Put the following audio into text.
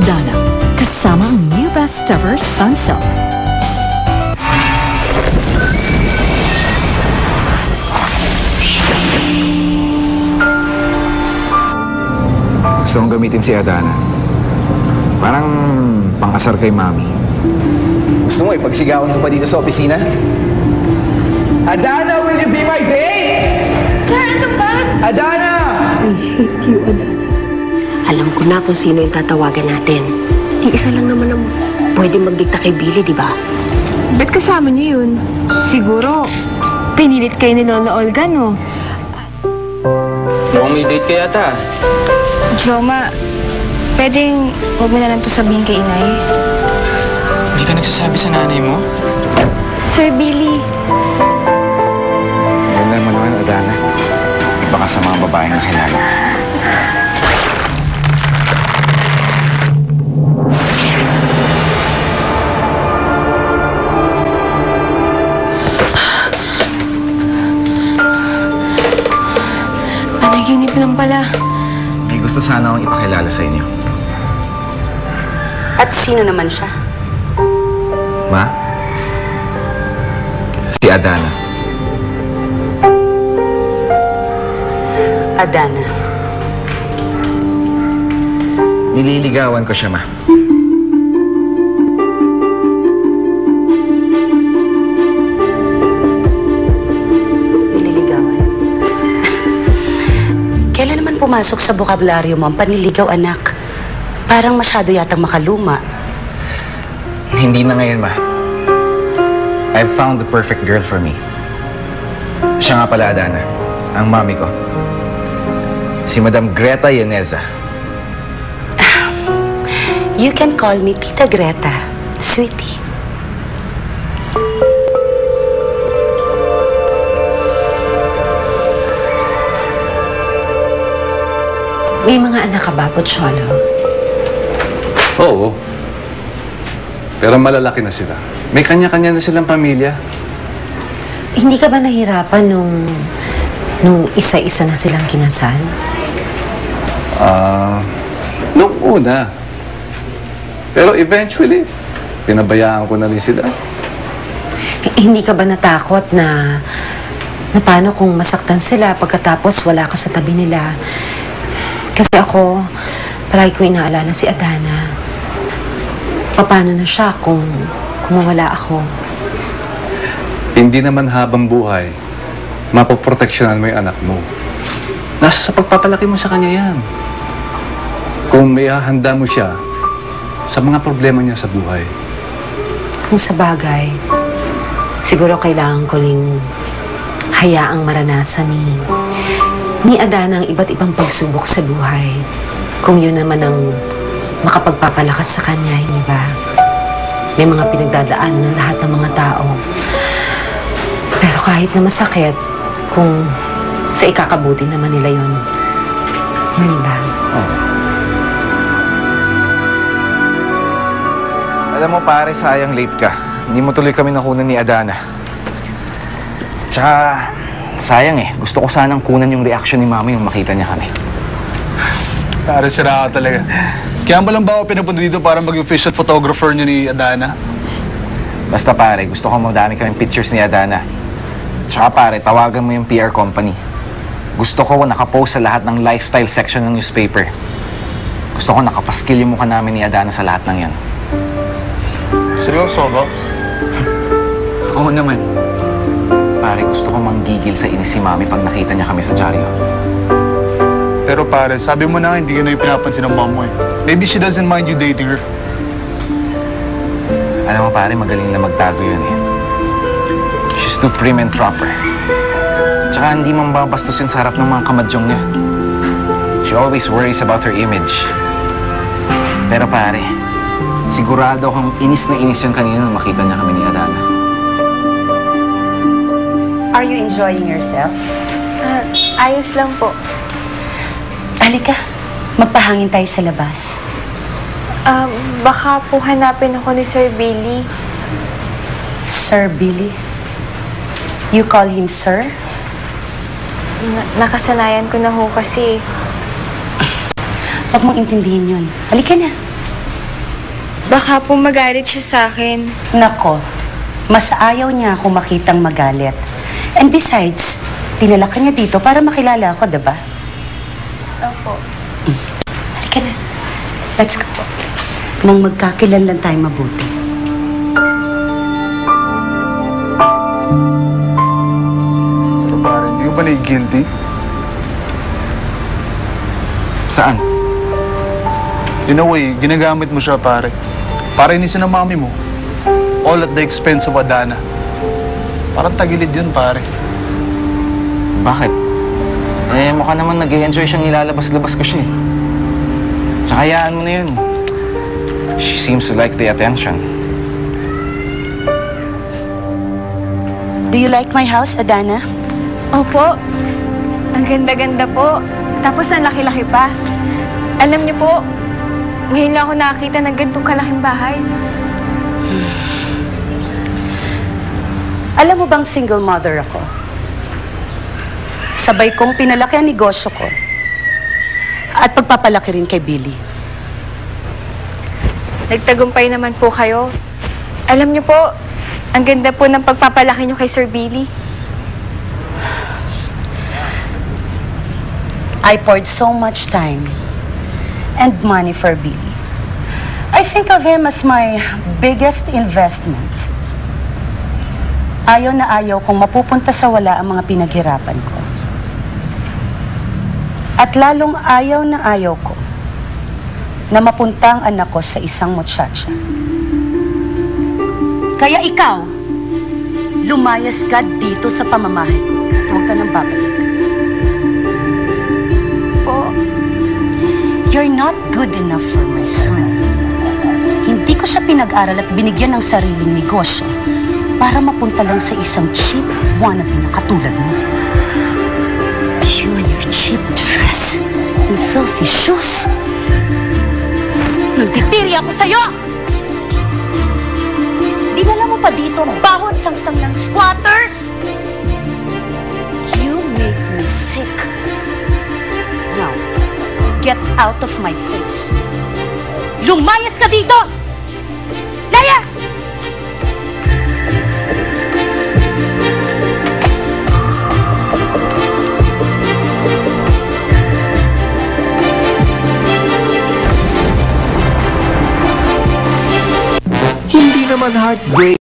Dana, kasama ang new best ever Sunsilk. Gusto kong gamitin si Adana. Parang pang-asar kay Mami. Gusto mo ipagsigawan ko pa dito sa opisina? Adana, will you be my date? Sir, ano ba? Adana! I hate you, Adana. Alam ko na kung sino yung tatawagan natin. Isa lang naman ang pwede magdikta kay Billy, di ba? Ba't kasama niyo yun? Siguro, pinilit kayo ni Lola Olga, no? Mukhang may date kaya ata. Joma, pwedeng huwag mo na lang to sabihin kay inay. Hindi ka nagsasabi sa nanay mo? Sir Billy. Ganda mo naman, Adana. Iba ka sa mga babaeng nakilala. Panaginip lang pala. May gusto sana akong ipakilala sa inyo. At sino naman siya? Ma? Si Adana. Adana. Nililigawan ko siya, Ma. Nililigawan. Kailan naman pumasok sa bokabularyo mo ang panliligaw, anak? Parang masyado yatang makaluma. Hindi na ngayon, Ma. I've found the perfect girl for me. Siya nga pala, Adana. Ang mami ko. Si Madam Greta Yaneza. You can call me Tita Greta, sweetie. May mga anak ka ba, Pocholo? Oo. Pero malalaki na sila. May kanya-kanya na silang pamilya. Hindi ka ba nahirapan nung isa-isa na silang kinasal? Nung una. Pero eventually, pinabayaan ko na rin sila. Hindi ka ba natakot na paano kung masaktan sila pagkatapos wala ka sa tabi nila? Kasi ako, palagi ko inaalala si Adana. Paano na siya kung mawala ako? Hindi naman habang buhay, mapoproteksyonan mo yung anak mo. Nasa sa pagpapalaki mo sa kanya yan. Kung may hahanda mo siya sa mga problema niya sa buhay. Kung sa bagay, siguro kailangan ko ring hayaang maranasan ni Adana ang iba't ibang pagsubok sa buhay. Kung yun naman ang makapagpapalakas sa kanya, hindi ba? May mga pinagdadaan ng lahat ng mga tao. Pero kahit na masakit, kung sa ikakabuti naman nila yun, hindi ba? Oh. Alam mo, pare, sayang late ka. Hindi mo tuloy kami nakunan ni Adana. Tsaka, sayang eh. Gusto ko sanang kunan yung reaction ni Mama yung makita niya kami. Pare, sira ka talaga. Kaya ba lang ba ako pinapunta dito para maging official photographer niyo ni Adana? Basta pare, gusto ko madami kaming pictures ni Adana. Tsaka pare, tawagan mo yung PR company. Gusto ko nakapost sa lahat ng lifestyle section ng newspaper. Gusto ko nakapaskil yung mukha namin ni Adana sa lahat ng yan. Seryoso ba? Oo naman. Pare, gusto ko manggigil sa inis si Mami pag nakita niya kami sa dyaryo. Pero pare, sabi mo na hindi ka na yung pinapansin ng mom mo eh. Maybe she doesn't mind you dating her. Alam mo pare, magaling na magtago yun eh. She's too prim and proper. Tsaka hindi mambabastos yun sa harap ng mga kamadyong niya. She always worries about her image. Pero pare, sigurado akong inis na inis yun kanina nung makita niya kami ni Adana. Are you enjoying yourself? Ayos lang po. Halika, magpahangin tayo sa labas. Baka po hanapin ako ni Sir Billy. Sir Billy? You call him sir? Nakasanayan ko na ho kasi. Huwag mong intindihin yun. Halika na. Baka po magalit siya sa akin. Nako, mas ayaw niya ako makitang magalit. And besides, tinala ka niya dito para makilala ako, diba? Opo. Halika na. Let's go. Nang magkakilanlan tayo mabuti. Ito pare, hindi ko ba guilty? Saan? In a way, ginagamit mo siya pare. Para inisin ng mami mo. All at the expense of Adana. Parang tagilid yun pare. Bakit? Eh, mukha naman nag-i-enjoy siyang nilalabas-labas ko siya eh. Tsaka hayaan mo na yun. She seems to like the attention. Do you like my house, Adana? Opo. Ang ganda-ganda po. Tapos ang laki-laki pa. Alam niyo po, ngayon lang ako nakakita ng ganitong kalaking bahay. Alam mo bang single mother ako? Sabay kong pinalaki ang negosyo ko. At pagpapalaki rin kay Billy. Nagtagumpay naman po kayo. Alam niyo po, ang ganda po ng pagpapalaki niyo kay Sir Billy. I poured so much time and money for Billy. I think of him as my biggest investment. Ayaw na ayaw kung mapupunta sa wala ang mga pinaghirapan ko. At lalong ayaw na ayaw ko na mapunta ang anak ko sa isang muchacha. Kaya ikaw, lumayas ka dito sa pamamahay ko. Huwag ka nang babalik. Po, You're not good enough for my son. Hindi ko siya pinag-aral at binigyan ng sariling negosyo para mapunta lang sa isang cheap wannabe na katulad mo. You and your cheap dress and filthy shoes. Nagtitiri ako sa'yo! Dinala mo pa dito ang bahot sangsang ng squatters! You make me sick. Now, get out of my face. Lumayas ka dito! Layas! Hindi naman heartbreak